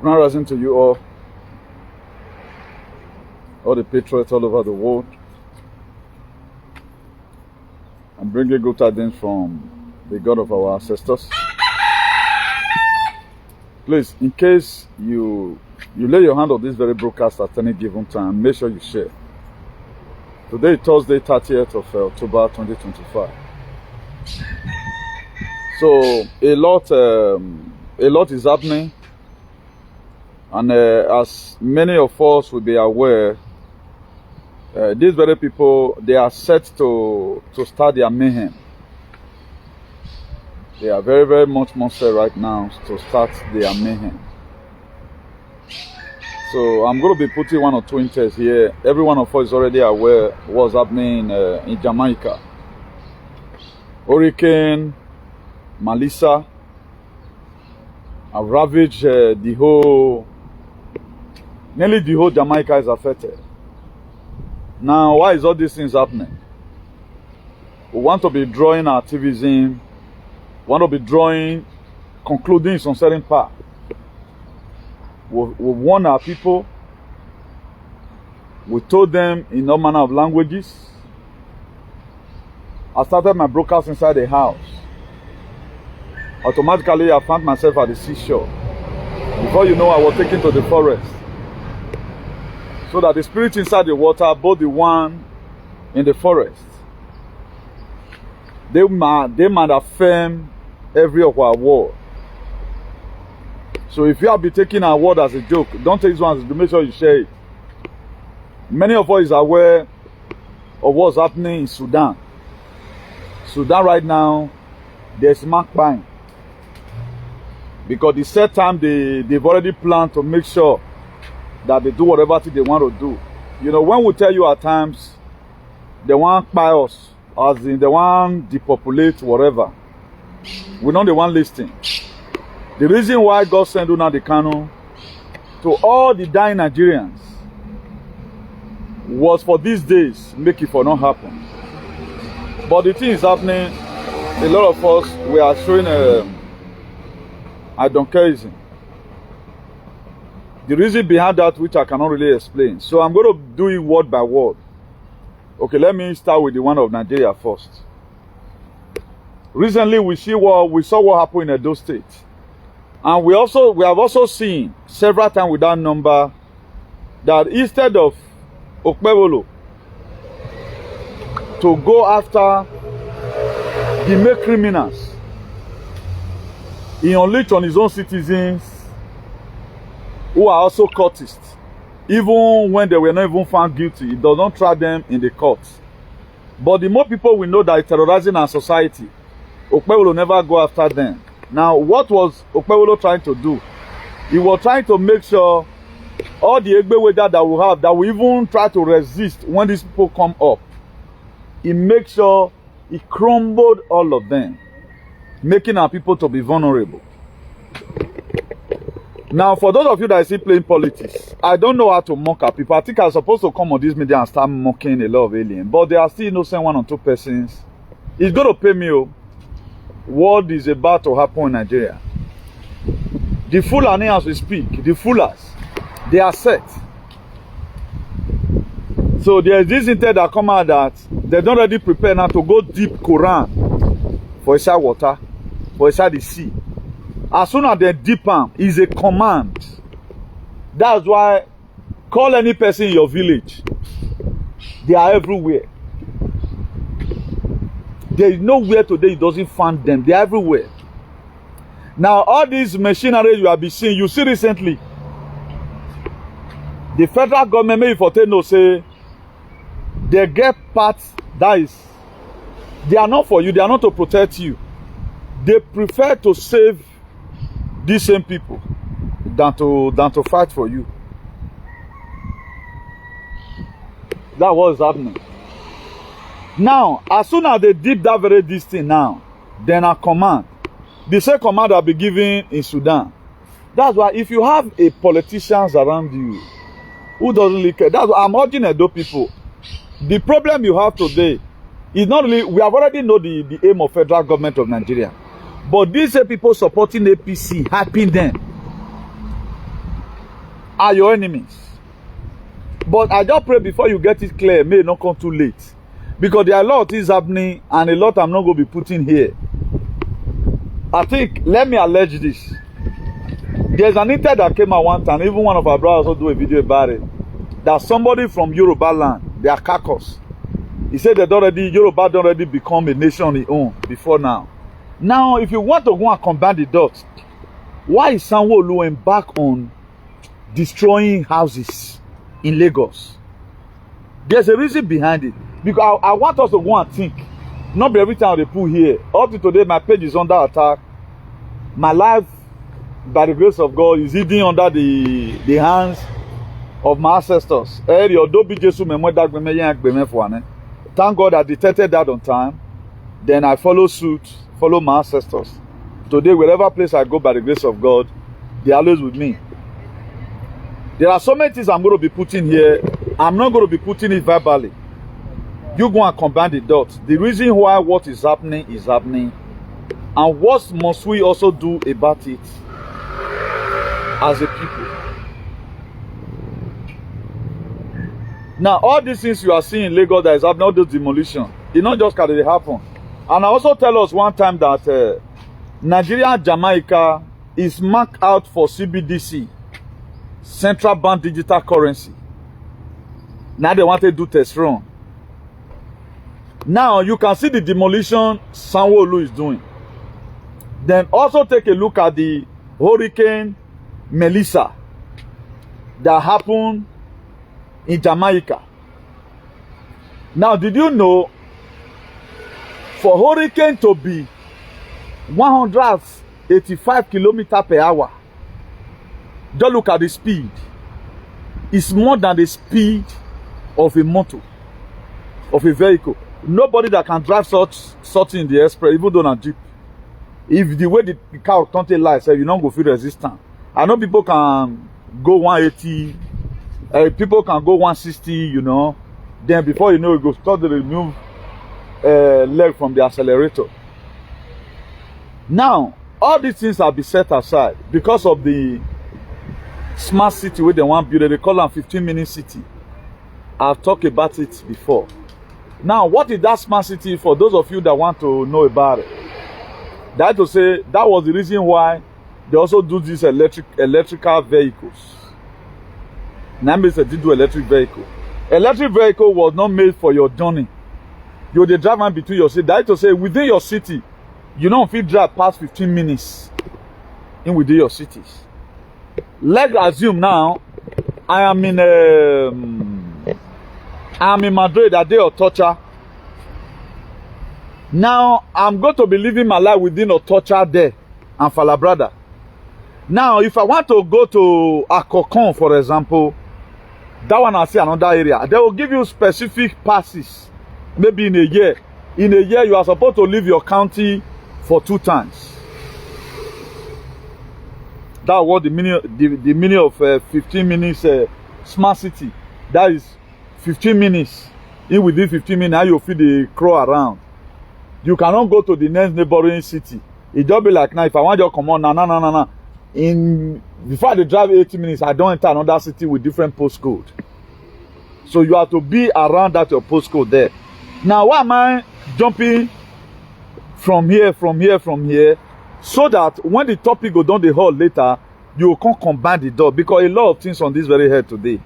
Grand rising to you all the patriots all over the world. I'm bringing good tidings from the God of our ancestors. Please, in case you lay your hand on this very broadcast at any given time, make sure you share. Today is Thursday, 30th of October 2025. So a lot is happening, and as many of us will be aware, these very people, they are set to start their mayhem. They are very, very much set right now to start their mayhem. So I'm going to be putting one or two inches here. Every one of us is already aware what's happening in Jamaica. Hurricane Melissa have ravaged nearly the whole Jamaica is affected. Now, why is all these things happening? We want to be drawing our activism, want to be concluding some certain part. We warn our people. We told them in all manner of languages. I started my broadcast inside the house. Automatically, I found myself at the seashore. Before you know, I was taken to the forest. So that the spirit inside the water, both the one in the forest, they might affirm every of our word. So if you have been taking our word as a joke, don't take this one as a joke, make sure you share it. Many of us are aware of what's happening in Sudan. Sudan right now, there's makpine. Because the set time they've already planned to make sure that they do whatever thing they want to do. You know, when we tell you at times, they want buy us, as in they want depopulate whatever, we know they want listing. The reason why God sent Nnamdi Kanu to all the dying Nigerians was for these days, make it for not happen. But the thing is happening, a lot of us, we are showing I don't care. The reason behind that, which I cannot really explain. So I'm going to do it word by word. Okay, let me start with the one of Nigeria first. Recently, we saw what happened in Edo State. And we have also seen several times with that number that instead of Okpebolo to go after the main criminals, he unleashed on his own citizens who are also cultists. Even when they were not even found guilty, it does not try them in the courts. But the more people we know that are terrorizing our society, Okpebolo never go after them. Now, what was Okpebolo trying to do? He was trying to make sure all the Egbeweja that we have, that we even try to resist when these people come up, he makes sure he crumbled all of them, making our people to be vulnerable. Now, for those of you that are still playing politics, I don't know how to mock our people. I think I'm supposed to come on this media and start mocking a lot of aliens, but there are still innocent one or two persons. It's going to pay me what is about to happen in Nigeria. The Fulani, as we speak, the Fulas, they are set. So there is this intent that come out that they don't already prepare now to go deep Quran for inside water, for inside the sea. As soon as they deep arm, is a command. That's why call any person in your village. They are everywhere. There is nowhere today it doesn't find them. They are everywhere. Now, all these machinery you have been seeing, you see recently, the federal government, maybe for no say, they get parts that is, they are not for you, they are not to protect you. They prefer to save these same people than to fight for you. That's what is happening. Now, as soon as they did that very this thing now, then a command. The same command will be given in Sudan. That's why if you have a politicians around you who doesn't really care, that's why I'm urging Edo people. The problem you have today is not really, we have already know the aim of federal government of Nigeria. But these people supporting APC, hyping them. are your enemies. But I just pray before you get it clear, may it not come too late. Because there are a lot of things happening and a lot I'm not going to be putting here. I think, let me allege this. There's an intel that came out one time, even one of our brothers also do a video about it, that somebody from Yoruba land, they are Kakos. He said that Yoruba already become a nation on its own before now. Now, if you want to go and combine the dots, why is Sanwo-Olu embark on destroying houses in Lagos? There's a reason behind it. Because I want us to go and think. Not be every time they put here. Up to today, my page is under attack. My life, by the grace of God, is hidden under the hands of my ancestors. Thank God I detected that on time. Then I follow suit, follow my ancestors. Today, wherever place I go, by the grace of God, they are always with me. There are so many things I'm going to be putting here. I'm not going to be putting it verbally. You go and combine the dots. The reason why what is happening, and what must we also do about it as a people. Now, all these things you are seeing in Lagos that is happening, all those demolition, it not just can happen. And I also tell us one time that Nigeria and Jamaica is marked out for CBDC, Central Bank Digital Currency. Now they want to do test run. Now you can see the demolition Sanwo-Olu is doing. Then also take a look at the Hurricane Melissa that happened in Jamaica. Now, did you know for hurricane to be 185 kilometers per hour, just look at the speed. It's more than the speed of a motor, of a vehicle. Nobody that can drive such in the express, even though on a jeep. If the way the car don't take light, you don't go feel resistant. I know people can go 180, people can go 160, you know. Then before you know, it goes start to remove leg from the accelerator. Now, all these things have been set aside because of the smart city where they want to build. They call them 15-minute city. I've talked about it before. Now, what is that smart city for those of you that want to know about it? That to say, that was the reason why they also do these electrical vehicles. Namely, they do electric vehicle. Electric vehicle was not made for your journey. You're the driver between your city. That to say, within your city, you don't feel drive past 15 minutes in within your cities. Let's assume now, I am in Madrid, a day of torture. Now, I'm going to be living my life within a torture there and Falabrada. Now, if I want to go to Akokon, for example, that one I see another area. They will give you specific passes, maybe in a year. In a year, you are supposed to leave your county for 2 times. That's what the meaning of 15 minutes smart city. That is 15 minutes. In within 15 minutes, how you feel the crawl around. You cannot go to the next neighboring city. It just be like now, if I want you to come on, no. Before they drive 80 minutes, I don't enter another city with different postcode. So you have to be around that your postcode there. Now, why am I jumping from here, so that when the topic go down the hall later, you can combine the dot, because a lot of things on this very head today.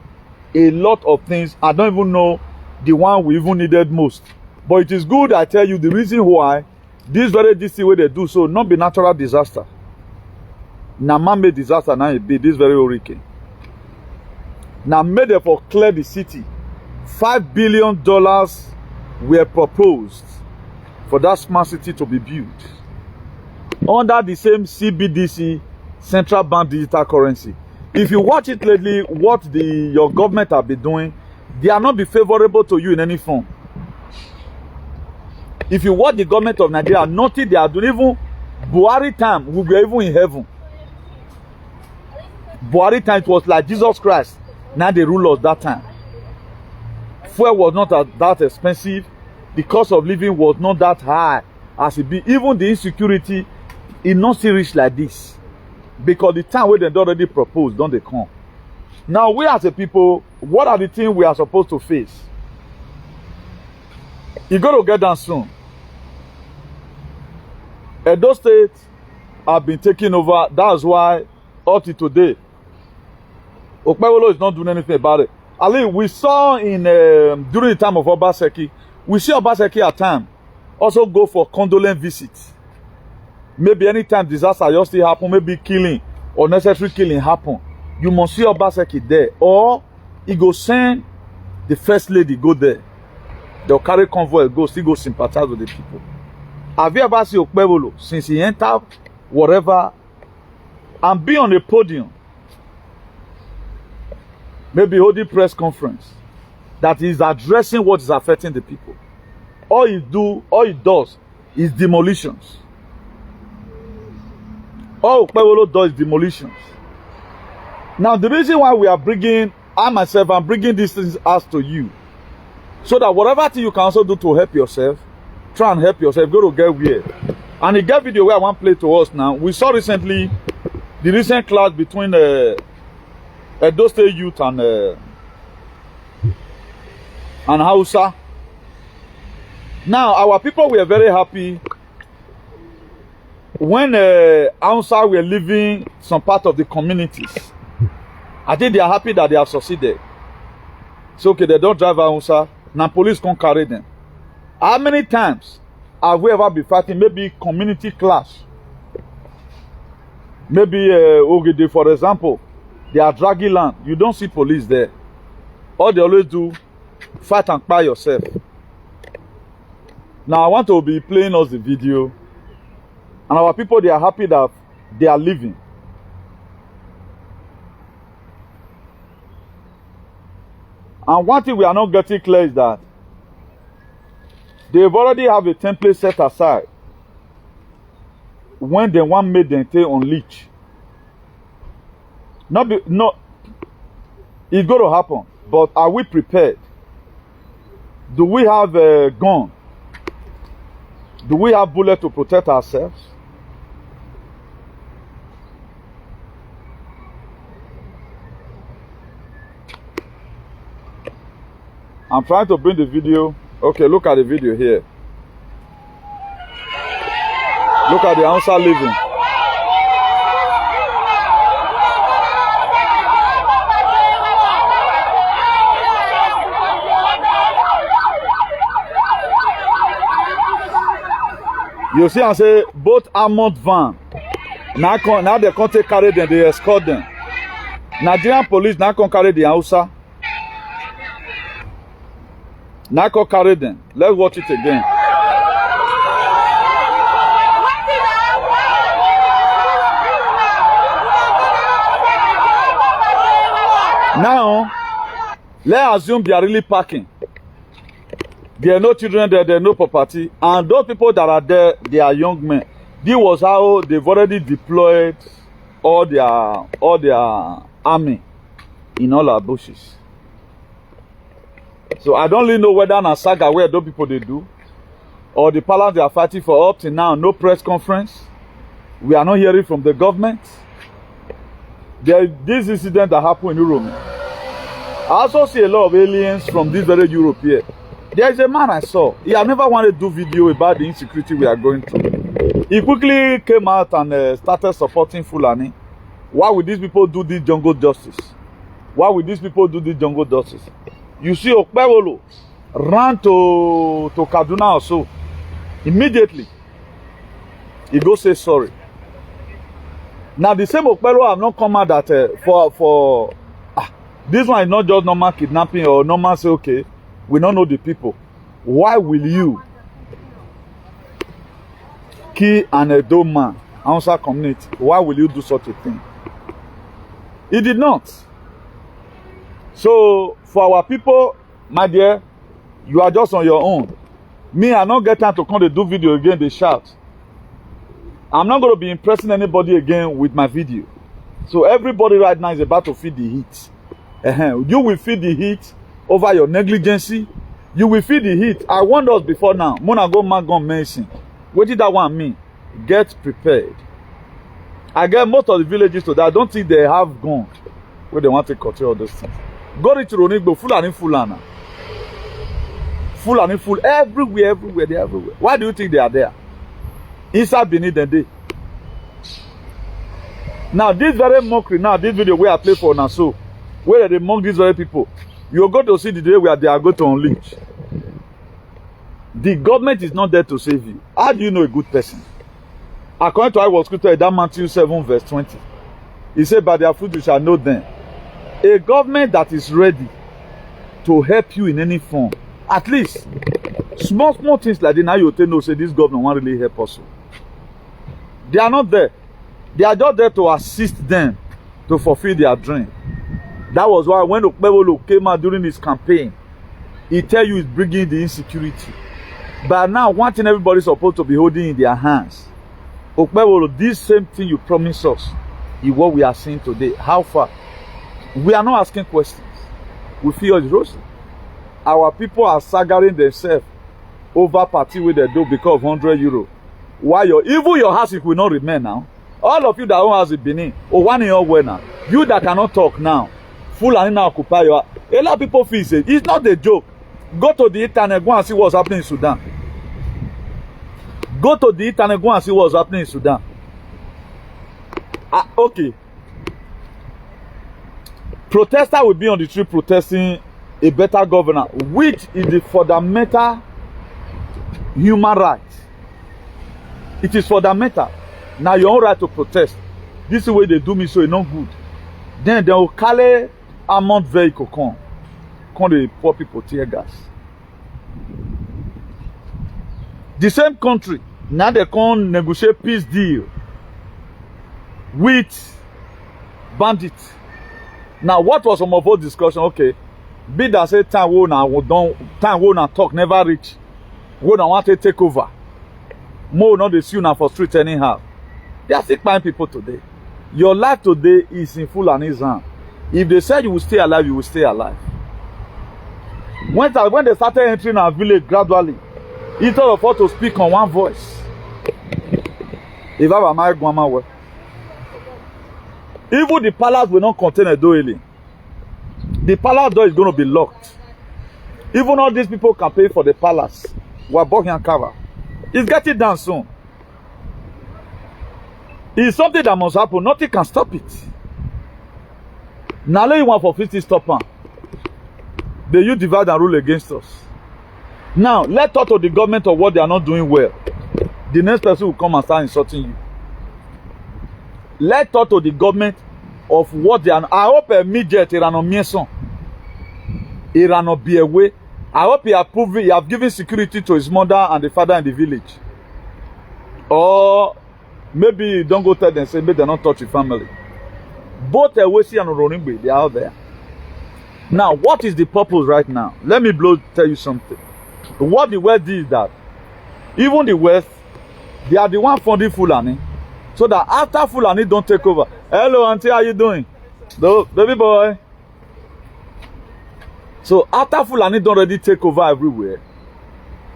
A lot of things, I don't even know the one we even needed most. But it is good, I tell you, the reason why this very DC way they do so, not be natural disaster. Now man-made disaster now it be this very hurricane. Now made it for clear the city. $5 billion were proposed for that smart city to be built under the same CBDC, Central Bank Digital Currency. If you watch it lately, what your government have been doing, they are not be favorable to you in any form. If you watch the government of Nigeria, nothing they are doing. Even Buhari time, we were even in heaven. Buhari time, it was like Jesus Christ. Now they rule us that time. Fuel was not that expensive. The cost of living was not that high as it be. Even the insecurity is not serious like this. Because the time where they already proposed, don't they come? Now, we as a people, what are the things we are supposed to face? You got to get down soon. Edo State have been taken over. That's why, up to today, Okpebholo is not doing anything about it. At least we saw in during the time of Obaseki, we see Obaseki at time also go for condolence visits. Maybe anytime disaster just still happen, maybe killing or necessary killing happen, you must see Obaseki there, or he go send the first lady go there. They'll carry convoy, go still go sympathize with the people. Have you ever seen Okpebholo since he entered whatever and be on a podium, maybe holding press conference, that is addressing what is affecting the people? All he does is demolitions. All Okpebholo does is demolitions. Now, the reason why we are bringing, I'm bringing these things out to you, so that whatever thing you can also do to help yourself, try and help yourself, go to get weird. And the get video where I want to play to us now, we saw recently the recent clash between Edo State youth and Hausa. Now, our people were very happy when Hausa were leaving some part of the communities. I think they are happy that they have succeeded. So, okay, they don't drive Hausa. Now, police can't carry them. How many times have we ever been fighting? Maybe community clash. Maybe, Ogede, for example, they are dragging land. You don't see police there. All they always do, fight and buy yourself. Now, I want to be playing us the video. And our people, they are happy that they are living. And one thing we are not getting clear is that they've already have a template set aside when they want make them take on leech. No, it's going to happen. But are we prepared? Do we have a gun? Do we have bullets to protect ourselves? I'm trying to bring the video. Okay, look at the video here. Look at the Hausa living. You see, I say both armored van. Now they can't take carry them, they escort them. Nigerian police now can carry the Hausa. Now can carry them. Let's watch it again. Now, let's assume they are really packing. There are no children there, there are no property. And those people that are there, they are young men. This was how they've already deployed all their army in all our bushes. So I don't really know whether in a saga where those people they do, or the palace they are fighting for up to now, no press conference. We are not hearing from the government. This incident that happened in Europe. I also see a lot of aliens from this very Europe here. There is a man I saw. He had never wanted to do video about the insecurity we are going through. He quickly came out and started supporting Fulani. Why would these people do this jungle justice? Why would these people do this jungle justice? You see Okpebholo ran to Kaduna also. Immediately, he go say sorry. Now the same Okpebholo have not come out that this one is not just normal kidnapping or normal say okay, we don't know the people. Why will you kill an Rdman outside community? Why will you do such a thing? He did not. So for our people, my dear, you are just on your own. Me, I don't get time to come to do video again, they shout. I'm not going to be impressing anybody again with my video. So everybody right now is about to feel the heat. You will feel the heat over your negligence. You will feel the heat. I warned us before now. Mona go man gun mention. What did that one mean? Get prepared. I get most of the villages today. I don't think they have guns. where they want to control all those things. Go to Ronigbo, Fulani. Fulani full everywhere, they're everywhere. Why do you think they are there? Inside beneath the day. Now, this very mockery, now this video where I play for now, so where they mock these very people, you're going to see the day where they are going to unleash. The government is not there to save you. How do you know a good person? According to I was scripture, that Matthew 7 verse 20. He said, by their fruit you shall know them. A government that is ready to help you in any form. At least, small things like that, now you know, say this government won't really help us. They are not there. They are just there to assist them to fulfill their dream. That was why when Okpebolo came out during his campaign, he tell you he's bringing the insecurity. But now, one thing everybody's supposed to be holding in their hands. Okpebolo, this same thing you promised us is what we are seeing today. How far? We are not asking questions. We feel it's rosy. Our people are staggering themselves over party with the do because of €100. Why even your house it will not remain now. All of you that own house in Benin, or one in your way now, you that cannot talk now, full and now occupy your. A lot of people feel it. It's not a joke. Go to the internet, go and see what's happening in Sudan. Go to the internet, go and see what's happening in Sudan. Okay. Protesters will be on the street protesting a better governor, which is the fundamental human right. It is fundamental. Now your own right to protest. This is the way they do me, so it's not good. Then they will carry armored vehicle come the poor people tear gas. The same country, now they can negotiate peace deal with bandits. Now what was some of our discussion? Okay. Be that say time we now talk never reach. We don't want to take over. More not the see now for street anyhow. They are still buying people today. Your life today is in full and his hand. If they said you will stay alive, you will stay alive. When they started entering our village gradually, instead of us to speak on one voice, if I were my grandma, even the palace will not contain a door. The palace door is going to be locked. Even all these people can pay for the palace. We're walking and cover. It's getting down soon. It's something that must happen. Nothing can stop it. Now let you want for 50 stop on. They use divide and rule against us. Now let's talk to the government of what they are not doing well. The next person will come and start insulting you. Let's talk to the government of what they are. I hope a midget Irano Mieson. Irano be away. I hope he have given security to his mother and the father in the village. Or maybe don't go tell them, say maybe they don't touch your family. Both Ewesi and Oronigbe, they are out there. Now, what is the purpose right now? Let me tell you something. What the West did is that even the West, they are the one funding Fulani. So that after Fulani don't take over. Hello, auntie, how you doing? No, baby boy. So after Fulani don't already take over everywhere,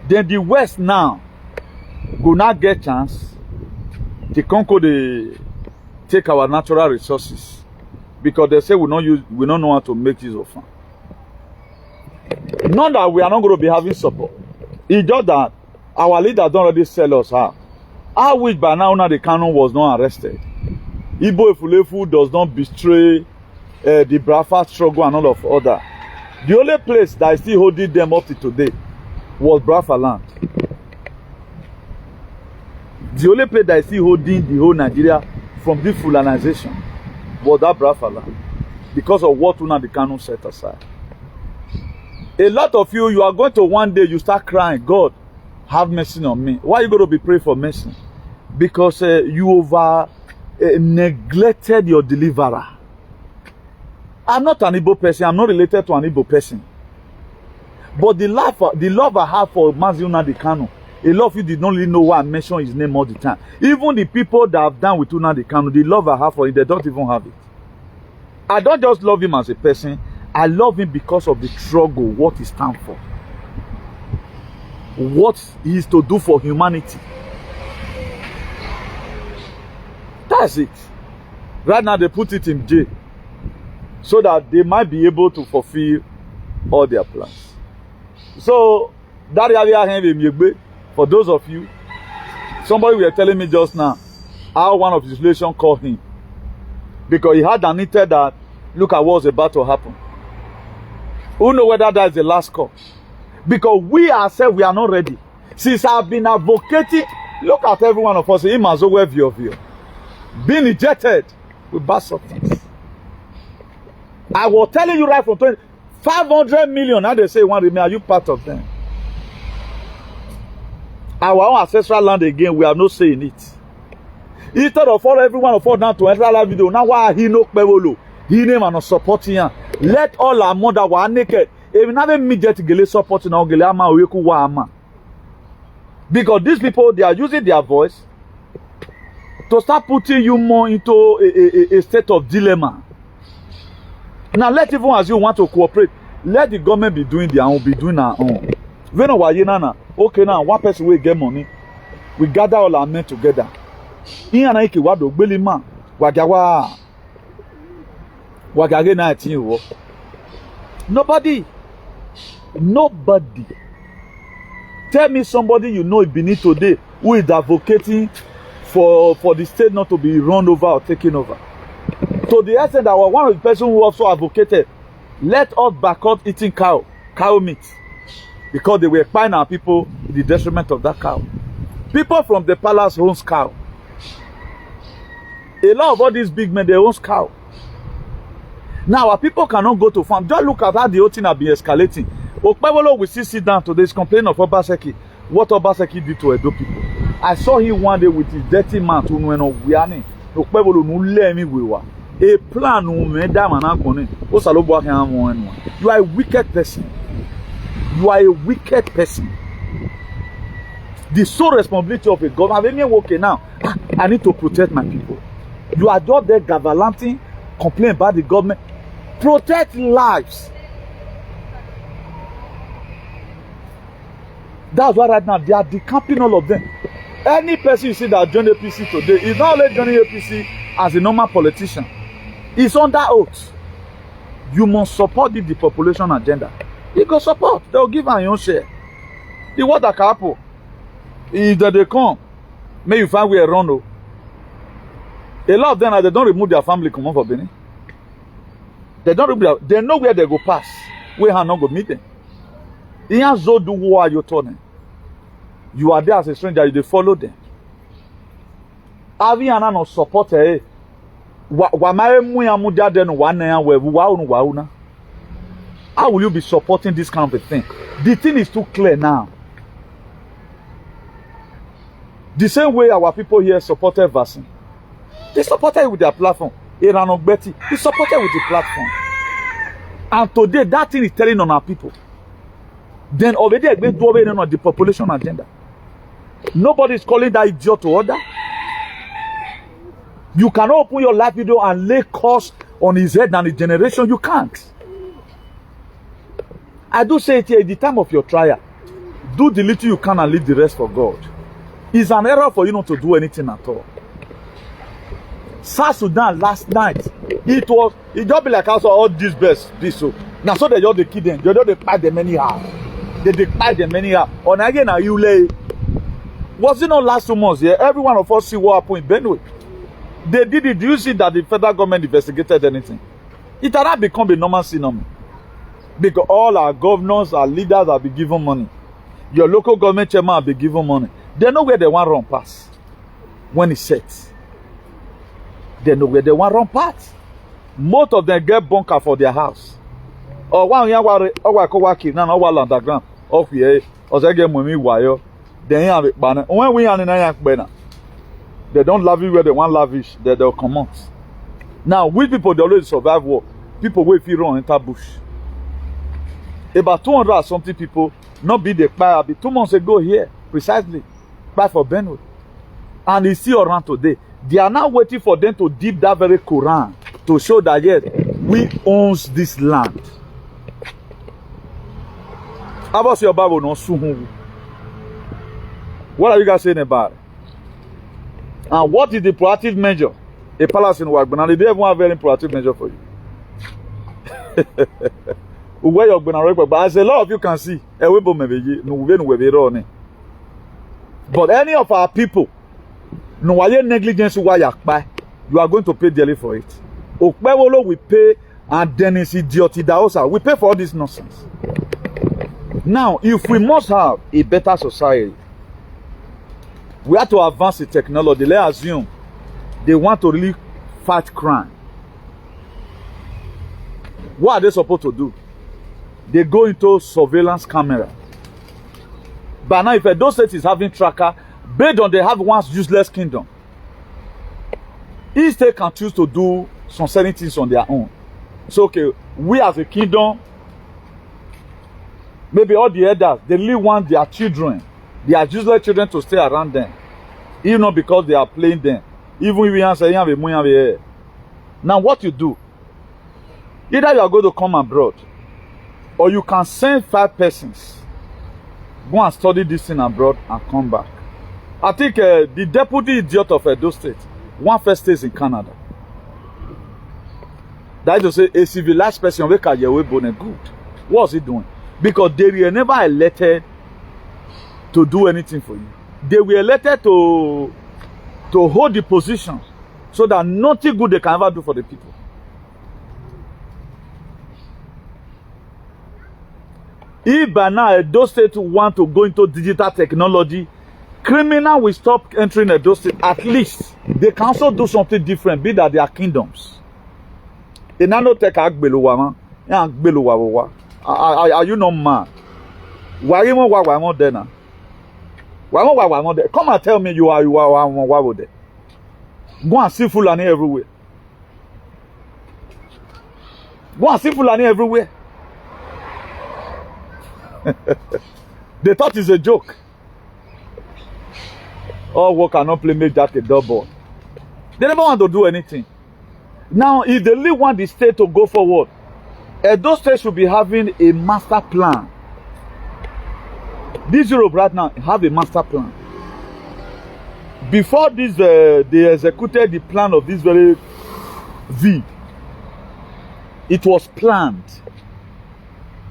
then the West now will not get chance to conquer take our natural resources, because they say we don't know how to make use of them. Not that we are not going to be having support. It's just that our leaders don't already sell us out. I wish by now the canon was not arrested. Igbo Efulefu does not betray the Biafra struggle and all of other. The only place that is still holding them up to today was Biafra land. The only place that is still holding the whole Nigeria from this fulanization was that Biafra land, because of what Una the canon set aside. A lot of you are going to one day you start crying, God, have mercy on me. Why are you going to be praying for mercy? Because you over neglected your deliverer. I'm not an Igbo person. I'm not related to an Igbo person. But the love I have for Mazi Nnamdi Kanu, a lot of you did not really know why I mention his name all the time. Even the people that have done with Nnamdi Kanu, the love I have for him, they don't even have it. I don't just love him as a person. I love him because of the struggle, what he stands for. What he is to do for humanity. That's it. Right now they put it in jail. so that they might be able to fulfill all their plans. So that area, for those of you, somebody were telling me just now how one of his relations called him because he had admitted that look at what's about to happen. Who knows whether that is the last call? Because we ourselves, we are not ready. Since I've been advocating, look at every one of us, him as well view. Being ejected with bad substance. I was telling you right from 500 million, now they say one remain, are you part of them? Our own ancestral land again, we are not saying it. Instead of all every one of us down to enter that video, now why he no pebolo? He name and not supporting him. Let all our mother were naked. If never immediate gele supporting our gele ama oyeku wa ama. Because these people, they are using their voice to start putting you more into a state of dilemma. Now let even as you want to cooperate, let the government be doing their own, be doing our own. We know why okay now one person will get money. We gather all our men together. Nobody. Tell me somebody you know beneath today who is advocating for the state not to be run over or taken over. To the extent that one of the person who also advocated, let us boycott eating cow meat. Because they were buying our people in the detriment of that cow. People from the palace owns cow. A lot of all these big men, they own cow. Now our people cannot go to farm. Just look at how the whole thing has been escalating. Okpebolo will still sit down today. He's complaining of Obaseki. What Obaseki did to Edo people. I saw him one day with his dirty mouth. Okpebolo no let me wiwa. A plan you are a wicked person. You are a wicked person. The sole responsibility of a government. Okay, now I need to protect my people. You are just there gallivanting, complain about the government. Protect lives. That's why right now they are decamping all of them. Any person you see that joined APC today is not only joining APC as a normal politician. It's under oath. You must support the population agenda. You go support. They'll give an own share. The water couple. If they come, may you find where around. A lot of them, they don't remove their family come on for Benin. They don't remove they know where they go pass. Where they not go meet them. You are there as a stranger, you follow them. Having an support how will you be supporting this kind of a thing? The thing is too clear now. The same way our people here supported vaccine. They supported it with their platform. He supported with the platform. And today that thing is telling on our people. Then already they're doing on the population agenda. Nobody is calling that idiot to order. You cannot open your live video and lay curse on his head and his generation. You can't. I do say it here, at the time of your trial, do the little you can and leave the rest for God. It's an error for you not to do anything at all. South Sudan last night, it just be like also all these best, this so. Now so they just kill them, they just fight them anyhow. They fight them anyhow. On again, are you lay? Was it not last 2 months? Yeah, every one of us see what happened in Benue. They did it. Do you see that the federal government investigated anything? It had not become a normal synonym. Because all our governors, our leaders have been given money. Your local government chairman have been given money. They know where they want to run past. When it's set. They know where they want to run past. Most of them get bunker for their house. Or one year, now underground. Off here, or they get money wire. They have it banner. When we are in a banner, they don't lavish where they want lavish. They'll come out. Now, we people they always survive war. People wait for run enter bush. About 200 or something people not be the fire. 2 months ago here, precisely, buy for Benue, and it's still around today. They are now waiting for them to dip that very Quran to show that yes, we owns this land. How about your Bible? No, what are you guys saying about it? And what is the proactive measure? A palace in Wagbana, they don't have very proactive measure for you. Where you're going to but as a lot of you can see, but any of our people, no why negligence why you are going to pay dearly for it. We pay and then it's idiot also. We pay for all this nonsense. Now, if we must have a better society, we have to advance the technology. Let's assume they want to really fight crime. What are they supposed to do? They go into surveillance camera. But now, if Edo State is having tracker, based on they have once useless kingdom, each state can choose to do some certain things on their own. So, okay, we as a kingdom, maybe all the elders, they really want their children, their useless children to stay around them. Even not because they are playing them. Even if we answer, now what you do, either you are going to come abroad, or you can send 5 persons, go and study this thing abroad and come back. I think the deputy idiot of Edo State, one first stays in Canada. That is to say, a civilized person, we can good. What was he doing? Because they were never elected to do anything for you. They were elected to hold the position so that nothing good they can ever do for the people. If by now Edo State want to go into digital technology, criminal will stop entering Edo State. At least they can also do something different, be that they are kingdoms. Are you not mad? Why there now? Why there? Come and tell me you are there. Go and see Fulani everywhere. Go and see Fulani everywhere. They thought it's a joke. All work cannot play make that a double. They never want to do anything. Now, if they really want the state to go forward, Edo State should be having a master plan. This Europe right now have a master plan. Before this, they executed the plan of this very V. It was planned.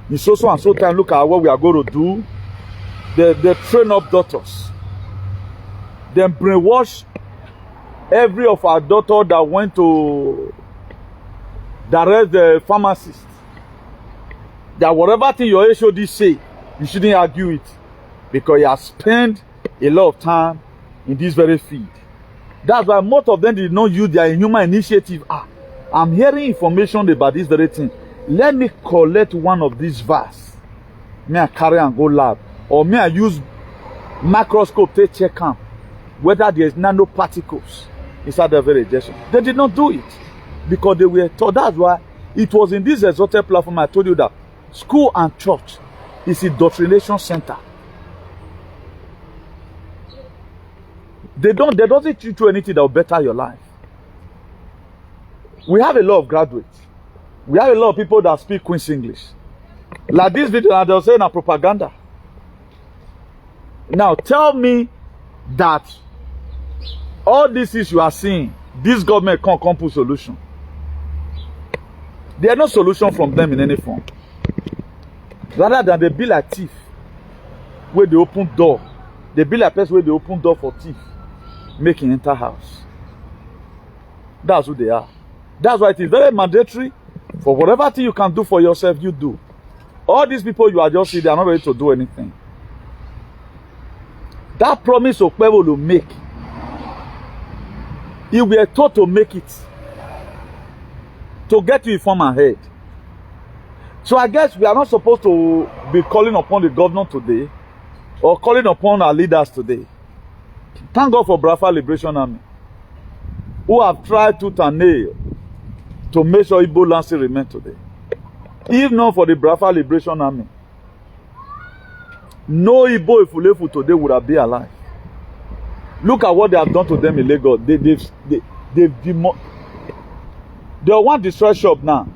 In so and so time, look at what we are going to do. They train up daughters. Then brainwash every of our daughter that went to direct the pharmacist. That whatever thing your HOD say, you shouldn't argue it. Because you have spent a lot of time in this very field. That's why most of them did not use their human initiative. I'm hearing information about this very thing. Let me collect one of these verses. May I carry and go lab. Or may I use microscope to check out whether there is nanoparticles inside the very injection. They did not do it. Because they were taught. That's why it was in this exalted platform I told you that school and church is a indoctrination center. They doesn't teach you anything that will better your life. We have a lot of graduates. We have a lot of people that speak Queen's English. Like this video, they'll say na propaganda. Now tell me that all these issues you are seeing, this government can't come to solution. There are no solution from them in any form. Rather than they be like thief, where they open door. They be like person where they open door for thief, making enter house. That's who they are. That's why it is very mandatory for whatever thing you can do for yourself, you do. All these people you are just seeing, they are not ready to do anything. That promise of people will make, if we are taught to make it, to get you informed ahead. So I guess we are not supposed to be calling upon the governor today or calling upon our leaders today. Thank God for Biafra Liberation Army, who have tried tooth and nail to make sure Igbo land still remain today. If not for the Biafra Liberation Army, no Igbo Ifulefu today would have been alive. Look at what they have done to them in Lagos. They want to destroy shop now.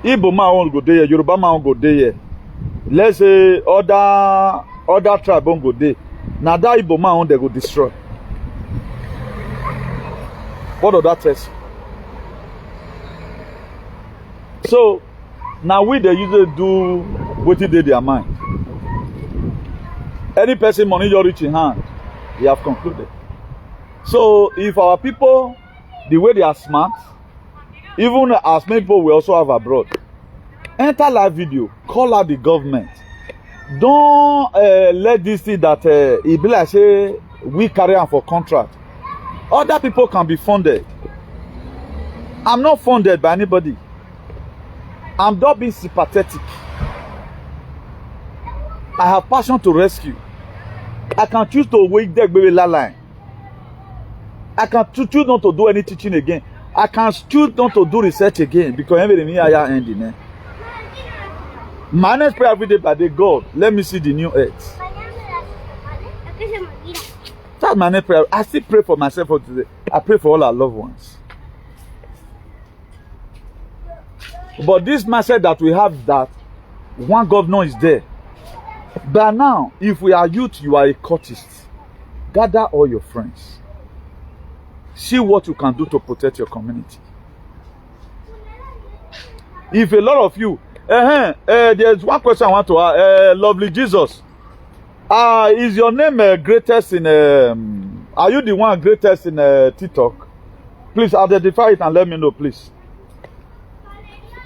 Igbo man won't go there, Yoruba man won't go there. Let's say other tribe won't go there. Now that Igbo man they go destroy. What does that tell you? So Now we they usually do what they their mind. Any person money you reach in hand, they have concluded. So if our people, the way they are smart, even as many people we also have abroad, enter live video, call out the government. Don't let this thing that it be like say we carry on for contract. Other people can be funded. I'm not funded by anybody. I'm not being sympathetic. I have passion to rescue. I can choose to wait there baby la line. I can choose not to do any teaching again. I can choose not to do research again because everything here ending. My next prayer every day by the God, let me see the new earth. That's my next prayer. I still pray for myself for today. I pray for all our loved ones. But this mindset that we have that one governor is there. But now, if we are youth, you are a cultist. Gather all your friends. See what you can do to protect your community. If a lot of you, there's one question I want to ask. Lovely Jesus, is your name greatest in? Are you the one greatest in TikTok? Please identify it and let me know, please.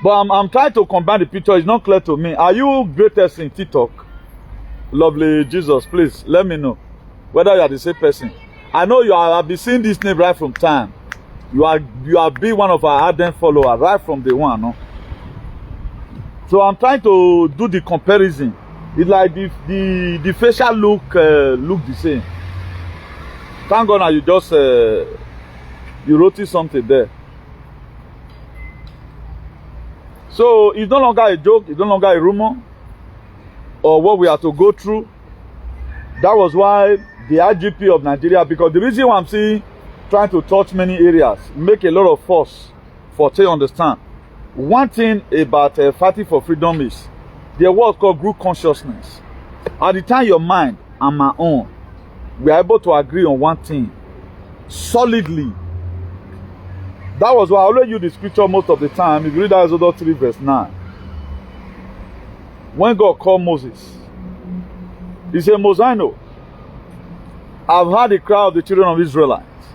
But I'm trying to combine the picture. It's not clear to me. Are you greatest in TikTok? Lovely Jesus, please let me know whether you are the same person. I know you are. I've been seeing this name right from time. You are being one of our ardent followers right from day one. No? So I'm trying to do the comparison. It's like the facial look the same. Thank God now you just you wrote something there. So it's no longer a joke. It's no longer a rumor or what we have to go through. That was why the IGP of Nigeria, because the reason why I'm seeing trying to touch many areas, make a lot of force for to understand. One thing about fighting for freedom is the word called group consciousness. At the time your mind and my own, we are able to agree on one thing solidly. That was why I always use the scripture most of the time. If you read Exodus 3 verse 9. When God called Moses, he said, Moses, I know, I've heard the cry of the children of Israelites,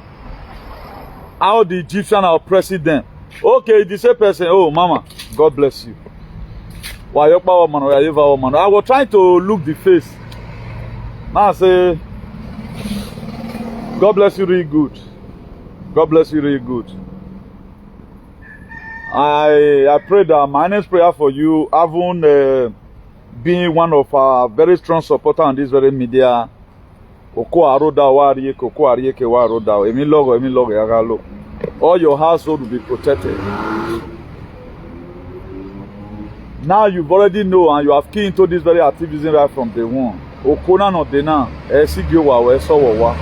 how the Egyptians are oppressing them. Okay, the same person, oh mama, God bless you. I was trying to look the face. Now I say, God bless you really good. God bless you really good. I pray that my next prayer for you, having being one of our very strong supporters on this very media, all your household will be protected. Now you've already know and you have key into this very activism right from day one. Okona no dena, esigyowa, esowowa.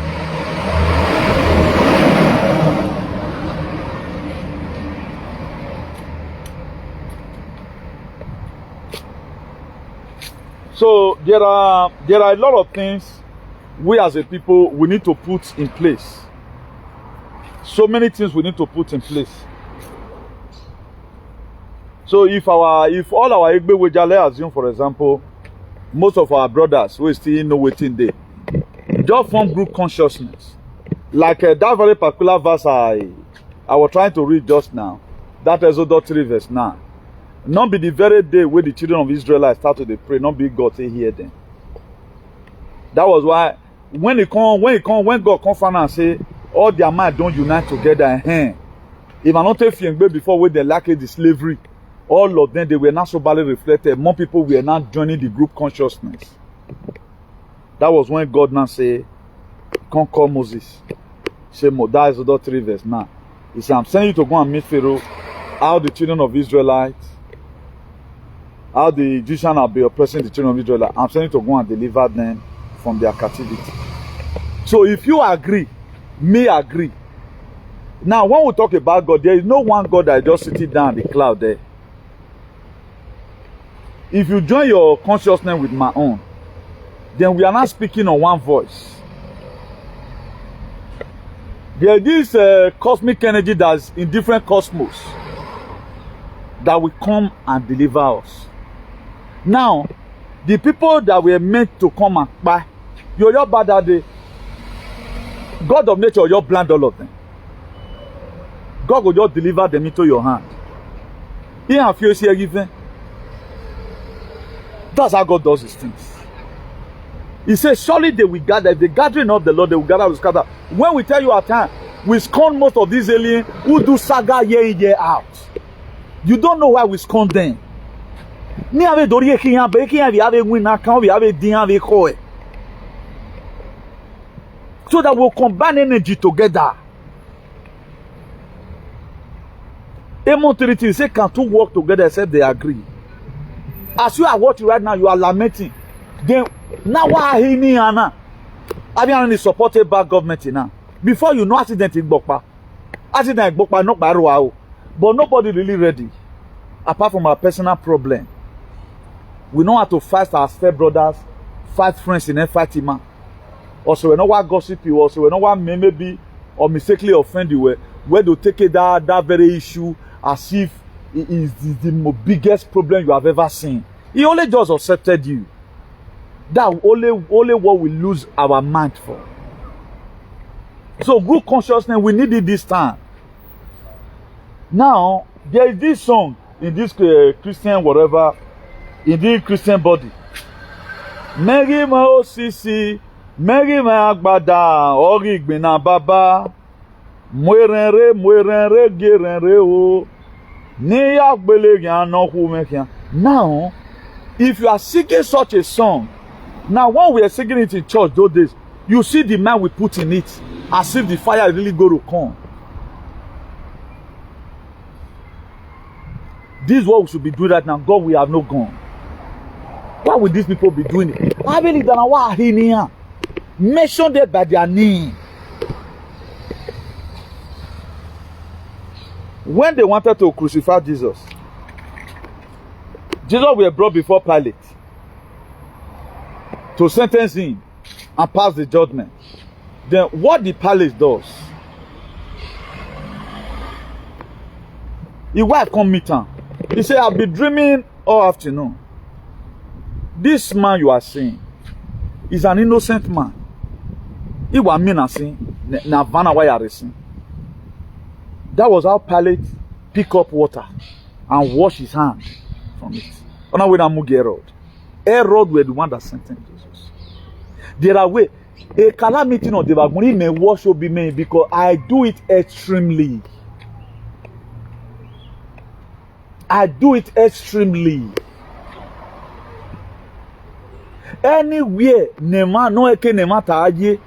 So there are a lot of things we as a people we need to put in place. So many things we need to put in place. So if all our Egbe Wejale assume, for example, most of our brothers we still know waiting there, just form group consciousness. Like that very particular verse I was trying to read just now, that Exodus 3 verse 9. Not be the very day where the children of Israel started to pray, not be God say hear them. That was why when God come find and say all their mind don't unite together. If I not take Fiengbe before where they lack the slavery, all of them they were not so badly reflected. More people were not joining the group consciousness. That was when God now say, "Come call Moses." Say, that is Exodus 3 verse 9. He said, "I'm sending you to go and meet Pharaoh, how the children of Israelites, how the Egyptians are be oppressing the children of Israel. I'm sending you to go and deliver them from their captivity." So if you agree, me agree. Now when we talk about God, there is no one God that just sitting down in the cloud there. If you join your consciousness with my own, then we are not speaking on one voice. There is this cosmic energy that's in different cosmos. that will come and deliver us. Now, the people that were meant to come and buy, you're bad that day. God of nature, you're blind all of them. God will just deliver them into your hand. He and few here given. That's how God does his things. He says, surely they will gather. If the gathering of the Lord, they will gather, will scatter. When we tell you at time, we scorn most of these aliens who do saga year in, year out. You don't know why we scorn them. Ni ave dori ekiyan be ekiyan vi ave win account vi ave din ave koe. So that we'll combine energy together. Immortality say can two work together except they agree. As you are watching right now, you are lamenting. Then now why he ni ana? I mean, only supported by government now. Before you know, accident in Bokpa. Accident in Bokpa not by Roao. But nobody really ready. Apart from our personal problem. We know how to fight our stepbrothers, fight friends in a fight man. Also, we know what gossip you, also we know what maybe or mistakenly offend you where they take it that very issue as if it is the biggest problem you have ever seen. He only just accepted you. That only what we lose our mind for. So good consciousness, we need it this time. Now, there is this song in this Christian whatever, in this Christian body. Mary ma osisi, Mary ma agbada, ori gbina baba, mwerenre gerenre o, ni agbele yan no hu mekian. Now, if you are singing such a song, now when we are singing it in church those days, you see the man we put in it, as if the fire really go to come. This is what we should be doing right now. God, we have no gone. Why would these people be doing it? I believe that why here. Mention them by their name. When they wanted to crucify Jesus, Jesus was brought before Pilate to sentence him and pass the judgment. Then what the Pilate does, his wife come meet him. He said, I've been dreaming all afternoon. This man you are seeing is an innocent man. He was mean and saying, Navana why are you? That was how Pilate pick up water and wash his hand from it. Oh, now we don't move Herod. Herod were the one that sentenced Jesus. There are ways. A calamity no the baguni may wash up be made because I do it extremely. I do it extremely. Anywhere, nema no eke nema taaye.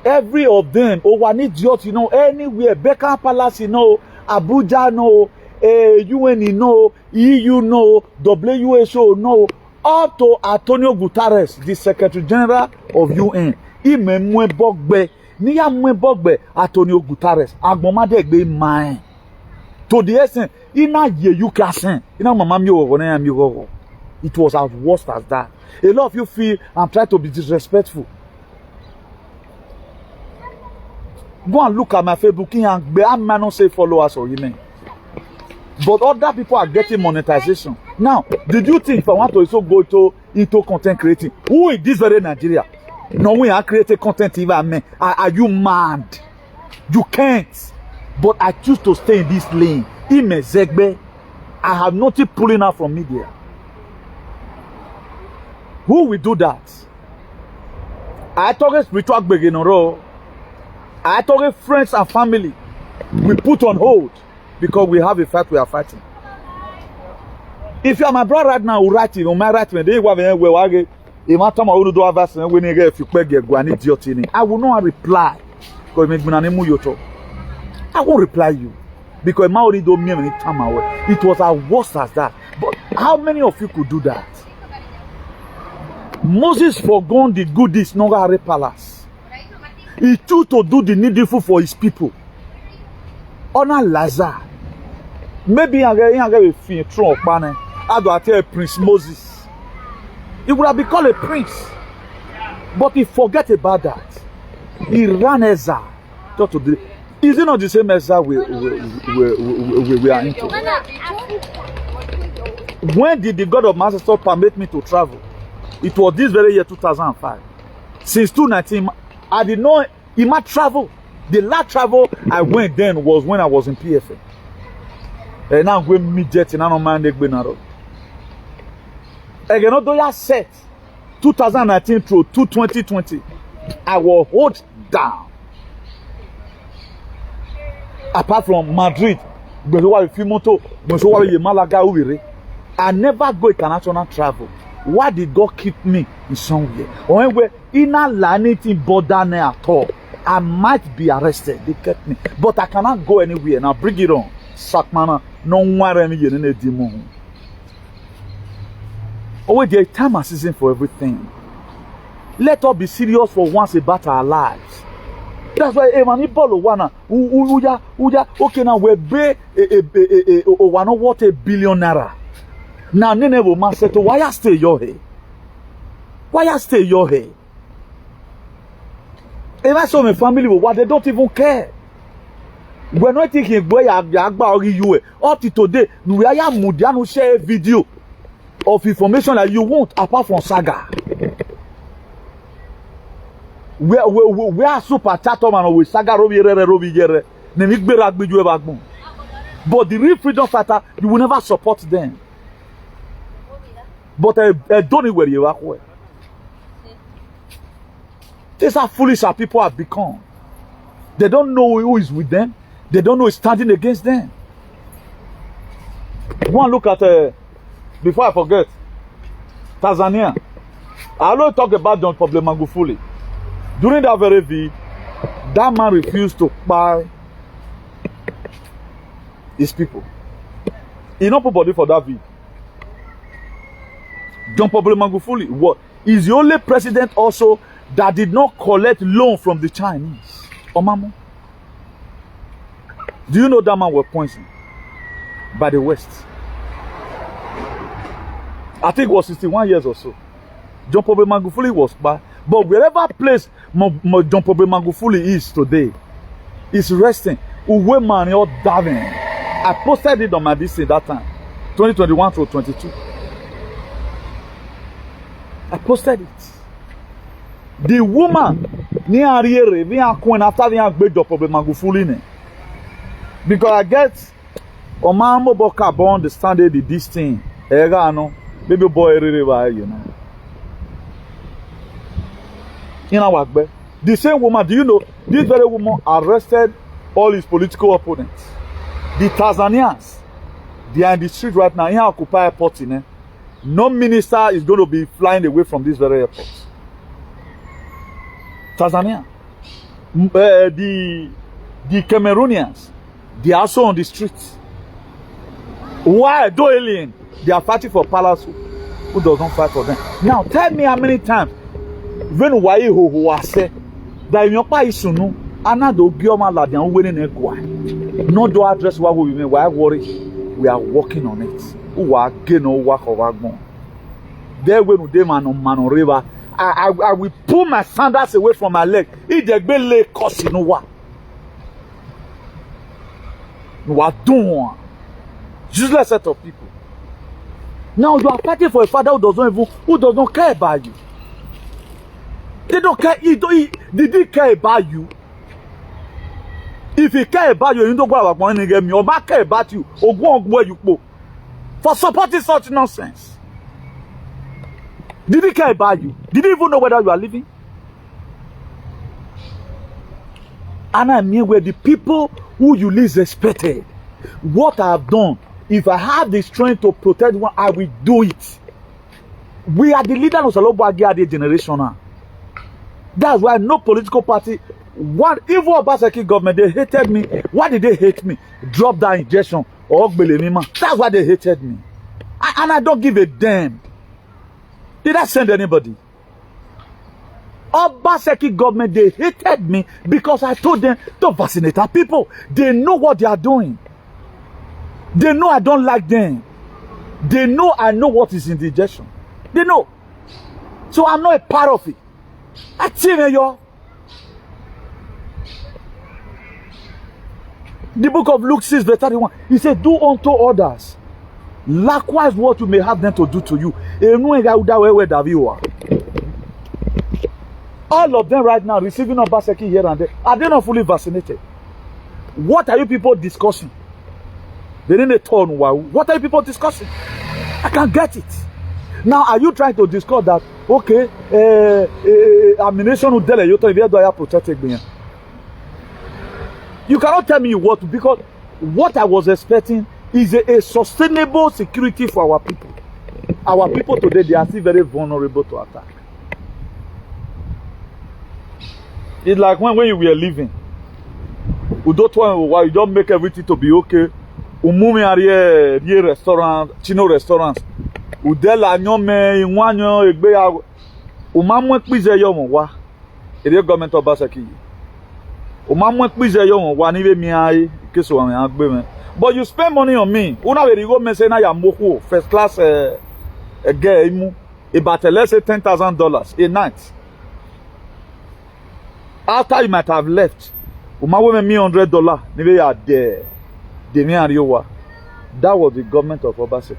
Every of them, Owanidiot, you know, anywhere, Beckham Palace, you know, Abuja, no, UN, you know, EU, no, WHO, no, up to Antonio Guterres, the Secretary General of UN. Ime mwe bogbe, niya mwe bogbe, Antonio Guterres, agbomade gbe mine. To the essence, ina ye you kasen, ina mama mi ogo na mi ogo. It was as worst as that. A lot of you feel I'm trying to be disrespectful. Go and look at my Facebook and I might not say followers or email. But other people are getting monetization. Now, did you think if I want to also go into content creating, who in this very Nigeria? No, we are creating content even. Are you mad? You can't. But I choose to stay in this lane. I have nothing pulling out from media. Who will do that? I talk spiritual beginner. I talk friends and family. We put on hold because we have a fight we are fighting. If you are my brother right now, write it on my right hand. I will not reply because I won't reply you because my already don't mean any time away. It was as worse as that. But how many of you could do that? Moses forgone the goodies, no Gare palace. He chose to do the needful for his people. Honor Lazar. Maybe I get a fear thrown upon him. How do I tell Prince Moses? He would have become a prince. But he forget about that. He ran Ezra. Is it not the same Ezra we are into? When did the God of my ancestors permit me to travel? It was this very year 2005. Since 2019, I did not even travel. The last travel I went then was when I was in PFA. And now I'm going to meet jet and I don't mind the Benaro. Again, although you set 2019 through to 2020, I was hold down. Apart from Madrid, I never go international travel. Why did God keep me in somewhere? Or anywhere, in a anything border at all. I might be arrested. They kept me. But I cannot go anywhere. Now bring it on. Sakmana, no one in a demon. Oh, there is time and season for everything. Let us be serious for once about our lives. That's why Emanibolo wana okay now we be what a billionaire. Now nene will man say to why you stay your head? Why you stay your head? And I saw my family what they don't even care. We're not thinking boy you up to today we are Mudiano share a video of information that you want apart from saga. We are super chatman with saga Robi. But the real freedom fighter, you will never support them. But I don't know where you are. These are foolish how people have become. They don't know who is with them. They don't know who is standing against them. One look at before I forget, Tanzania. I always talk about John Problem Magufuli. During that very vid, that man refused to buy his people. He not put body for that vid. John Problem Magufuli what is the only president also that did not collect loan from the Chinese. Omamo. Do you know that man was poisoned by the West? I think it was 61 years or so. John Problem Magufuli was bad. But wherever place John Problem Magufuli is today, is resting. Uwe man or diving. I posted it on my DC that time, 2021 to 22. I posted it. The woman ni ariere vi akun after vi agbe John Problem Magufuli ne. Because I get Omamo Boka born the standard this thing. Ega no baby boy really you know. In our work, the same woman, do you know, this very woman arrested all his political opponents. The Tanzanians, they are in the street right now. In Occupy Airport, no minister is going to be flying away from this very airport. Tanzania. The Cameroonians, they are also on the streets. Why? Do alien? They are fighting for palace who does not fight for them. Now, tell me how many times when why who say that in your paisunu another bioma ladian winning a gua. No do address what we mean. Why worry? We are working on it. Who are gain no work of our gone. There when we man on Mano River, I will pull my sandals away from my leg. If the belly cost no what. What doing? Useless set of people. Now you are fighting for a father who does not care about you. They don't care. Did he care about you? If he care about you, you don't go about money again. Or not care about you, or go on where you go for supporting such nonsense. Did he care about you? Did he even know whether you are living? And I mean, where the people who you least respected, what I have done, if I have the strength to protect one, I will do it. We are the leader of Salobo Agia generation now. That's why no political party, one even Obaseki government, they hated me. Why did they hate me? Drop that injection or that's why they hated me. And I don't give a damn. Did I send anybody? Obaseki government, they hated me because I told them to vaccinate our people. They know what they are doing. They know I don't like them. They know I know what is in the injection. They know. So I'm not a part of it. I tell you, the book of Luke 6 verse 31, he said, do unto others Likewise, what you may have them to do to you. All of them right now receiving Obaseki here and there. Are they not fully vaccinated? What are you people discussing? They didn't turn. What are you people discussing? I can't get it. Now, are you trying to discuss that? Okay, ammunition will tell you to protect me. You cannot tell me what, because what I was expecting is a sustainable security for our people. Our people today, they are still very vulnerable to attack. It's like when you were living, you don't make everything to be okay. Umumi ariye restaurant, chino restaurants. Udela nyome inwanyo egbe ya umamwe kpize yo mo wa. Ere government Obaseki. Umamwe kpize yo mo wa ni be mi ai keso wan agbe me. But you spend money on me. Una we go me say na ya moku first class girl imu about let's say $10,000 a night. After you might have left, umawe me $100 ni be ya there. That was the government of Obaseki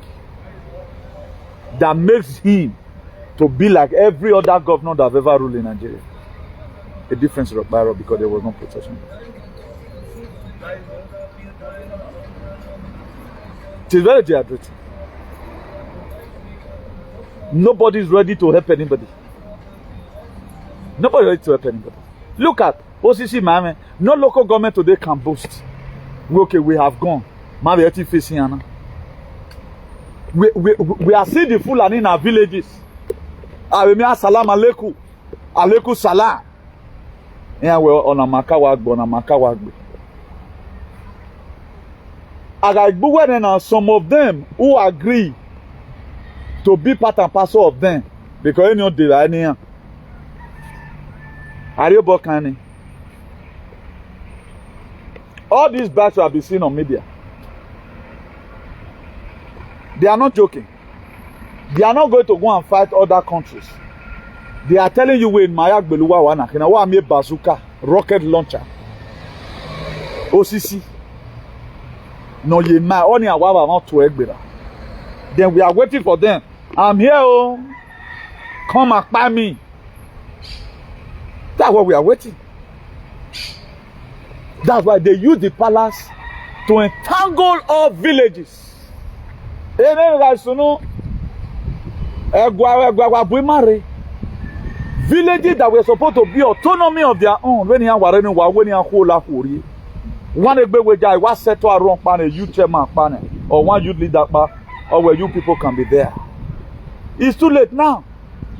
that makes him to be like every other governor that have ever ruled in Nigeria. A difference because there was no protection. It is very dehydrating. Nobody is ready to help anybody. Nobody is ready to help anybody. Look at OCC, man. No local government today can boast. Okay, we have gone. We are seeing the Fulani in our villages. Salam alaikum. Alaikum salam. Yeah, we're on a Makawagbo. Some of them who agree to be part and parcel of them, because you know they are here. Are you Bokani? All these bats have been seen on media. They are not joking. They are not going to go and fight other countries. They are telling you in Mayak Beluwa Wanakina, wa me bazooka, rocket launcher, OCC. No, ye ma only a wawa not to Egbera. Then we are waiting for them. I'm here, oh, come and buy me. That's what we are waiting. That's why they use the palace to entangle all villages. Villages that were supposed to be autonomy of their own. When you are one was settle around a youth chairman or one youth leader, or where you people can be there. It's too late now.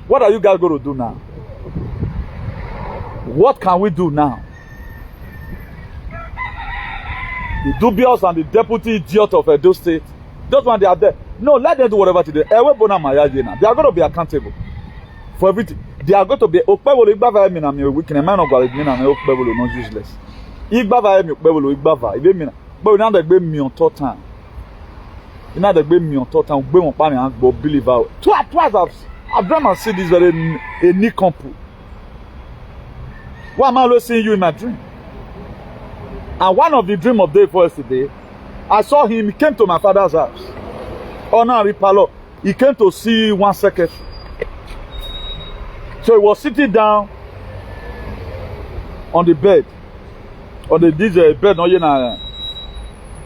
What are you guys going to do now? What can we do now? The dubious and the deputy idiot of Edo State, those ones, they are there. No, let them do whatever to do. They are going to be accountable for everything. They are going to be useless. Twice I've dreamt and seen this very Nikompu. Why am I always seeing you in my dream? And one of the dream of day for yesterday, I saw him. He came to my father's house. Oh no, Ripalo. He came to see one secretary. So he was sitting down on the bed. On the bed, no yena.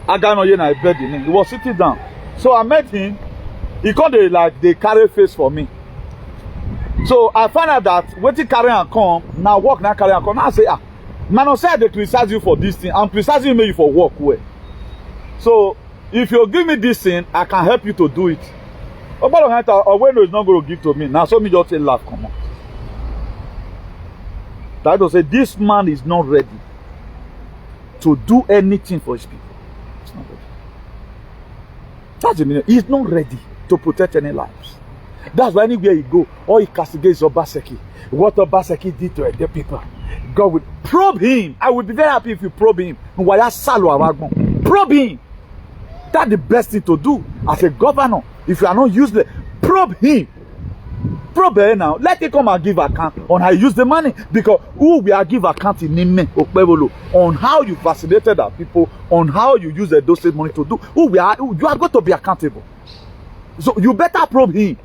I got no yena bed in him. He was sitting down. So I met him. He called it like they carry face for me. So I found out that when he carry and come, now walk now carry and come. I say, man, I said they criticize you for this thing. I'm criticizing you for work way. So if you give me this thing, I can help you to do it. But Oweno is not going to give to me. Now so me just say laugh, come on. That will say this man is not ready to do anything for his people. He's not ready. That's the meaning. He's not ready to protect any lives. That's why anywhere you go, all he castigates Obaseki. What Obaseki did to the people. God will probe him. I would be very happy if you probe him. Probe him. That's the best thing to do as a governor. If you are not useless, probe him. Probe now, let it come and give account on how you use the money. Because who will give account in Nime Okpebolo on how you vaccinated our people, on how you use the dosage money to do. You are going to be accountable. So you better probe him.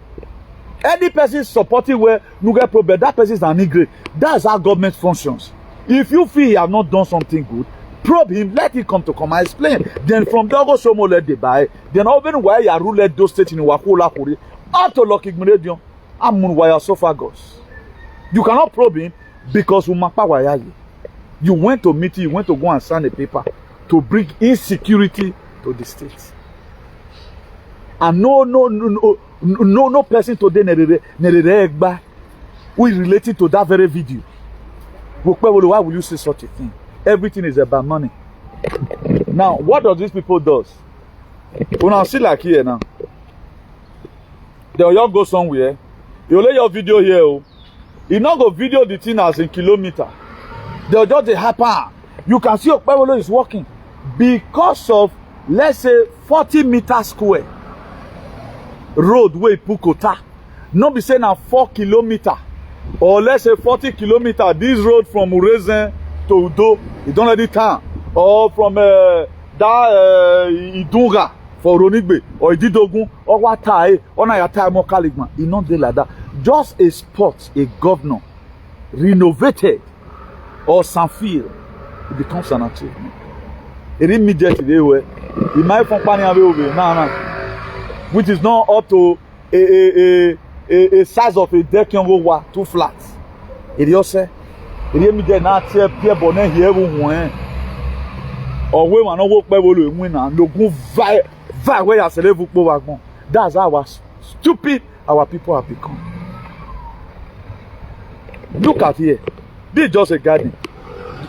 Any person supporting where you get probe, that person is an ignorant. That's how government functions. If you feel he have not done something good, probe him, let him come and explain. Then from Dogo Somo let they buy. Then open why you rule let those states in Wakula Kuri. Out to Lockig Medium. I'm wire esophagus. You cannot probe him because you went to meet him, you went to go and sign a paper to bring insecurity to the state. And no person today who is related to that very video. Why will you say such a thing? Everything is about money. Now, what does these people do? When I see like here now, they'll all go somewhere. You lay your video here. You not go video the thing as in kilometer. They'll just happen. You can see Okpebolo is working because of, let's say, 40 meters square road way Pukota. Not be saying now 4 kilometers or let's say 40 kilometers. This road from Urezen to Udo, you don't let it turn. Or from Idunga for Ronigbe or Ididogun or Watae or Nayatai Mokaligman. It's not there like that. Just a spot, a governor renovated or Sanfil, it becomes an achievement. It immediately way. In my company which is not up to a size of a deck younger 2 flats. It is say it immediately now tear Pierre Bonnet here or we want to work by will win and no go via where as a level. That's how stupid our people have become. Look at here. This is just a garden.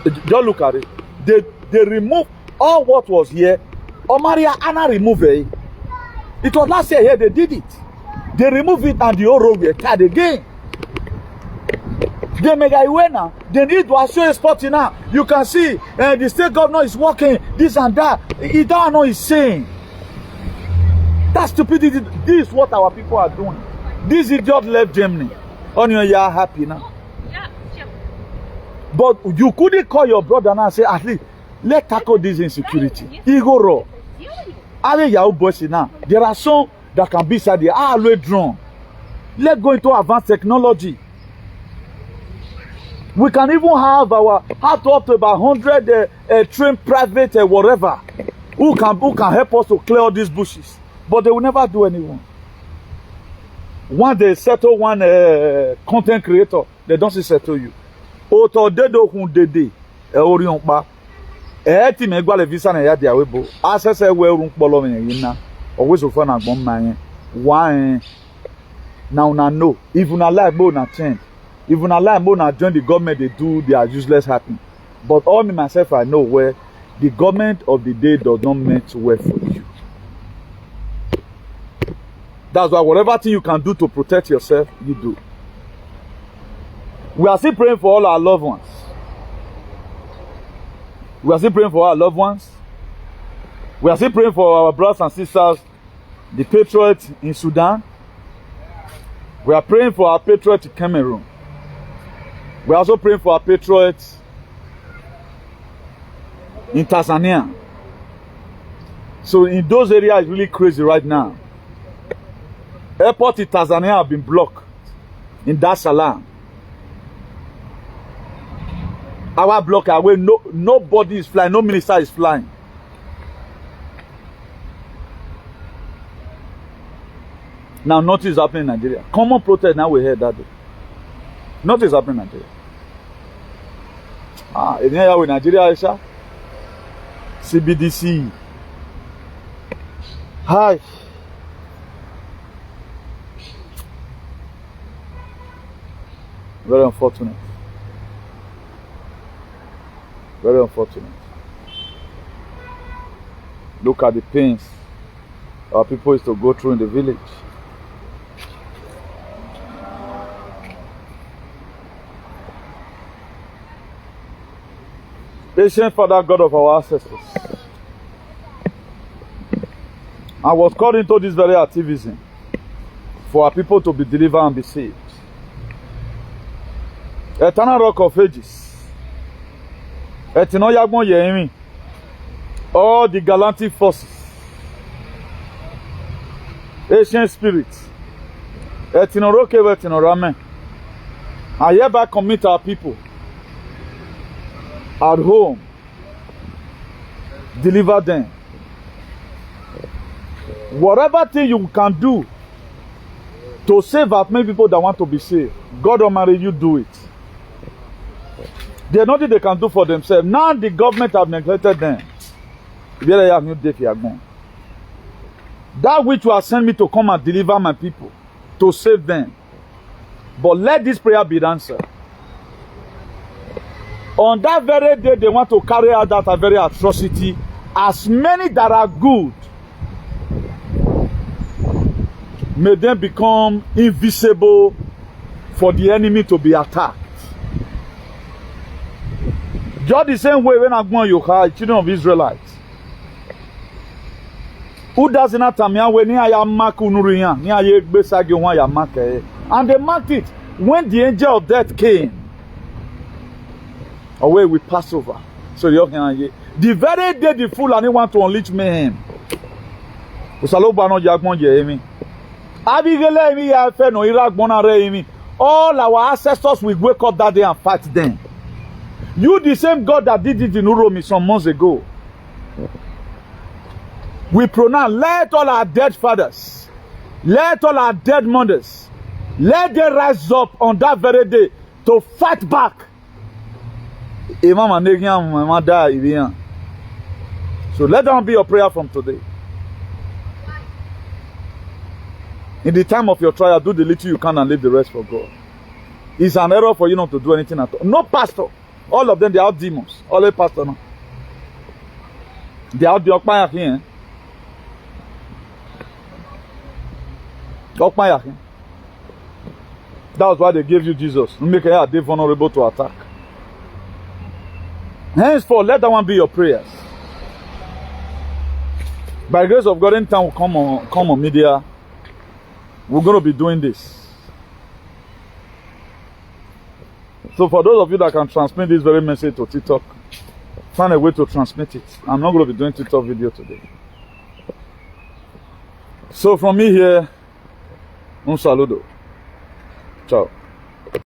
Just look at it. They remove all what was here. Omaria Anna remove it. It was last year here they did it. They remove it and the whole road were tied again. They make a winner. They need to show a spot now. You can see the state governor is working this and that. He don't know he's saying. That's stupidity. This is what our people are doing. This idiot left Germany. On your year happy now. But you couldn't call your brother now and say, at least, let's tackle this insecurity. Igoro. There are some that can be said, they are always drawn. Let's go into advanced technology. We can even have up to about 100 trained private whatever who can help us to clear all these bushes. But they will never do anyone. Once they settle one content creator, they don't settle you. Oto dedo hun dede ori onpa ti me gba le visa na ya dia webo asese we run polo me yin na always ofo na gbon ma yen one now na know if una like mo na change if una like mo na join the government they do their useless happy but all me myself I know where the government of the day does not meant well for you. That's why whatever thing you can do to protect yourself you do. We are still praying for all our loved ones. We are still praying for our loved ones. We are still praying for our brothers and sisters, the patriots in Sudan. We are praying for our patriots in Cameroon. We are also praying for our patriots in Tanzania. So in those areas, it's really crazy right now. Airport in Tanzania have been blocked in Dar es Salaam. Our block away, nobody is flying, no minister is flying. Now nothing is happening in Nigeria. Common protest now we heard that day. Nothing is happening in Nigeria. In here with Nigeria, Aisha. CBDC. Hi. Very unfortunate. Very unfortunate. Look at the pains our people used to go through in the village. Patient Father, God of our ancestors, I was called into this very activism for our people to be delivered and be saved. Eternal Rock of Ages. Etinoyagbon Yemi. All the galactic forces. Ancient spirits. Etinoroke Etinorame. I hereby commit our people at home. Deliver them. Whatever thing you can do to save as many people that want to be saved, God Almighty, you do it. There's nothing they can do for themselves. Now the government have neglected them. That which you have sent me to come and deliver my people, to save them. But let this prayer be answered. On that very day, they want to carry out that very atrocity. As many that are good, may them become invisible for the enemy to be attacked. Just the same way when Agbon Yochai, children of Israelites, who does not tell me when I mark Unurian, and they marked it when the angel of death came. Away with Passover. So the very day the fool and they want to unleash mayhem. All our ancestors will wake up that day and fight them. You the same God that did it in Uromi some months ago. We pronounce, let all our dead fathers, let all our dead mothers, let them rise up on that very day to fight back. So let that be your prayer from today. In the time of your trial, do the little you can and leave the rest for God. It's an error for you not to do anything at all. No pastor. All of them, they are demons. All the pastor now. They are the Okmaya here. Okmaya here. That was why they gave you Jesus. To make you they vulnerable to attack. Henceforth, let that one be your prayers. By the grace of God, anytime we come on media, we're going to be doing this. So for those of you that can transmit this very message to TikTok, find a way to transmit it. I'm not going to be doing TikTok video today. So from me here, un saludo. Ciao.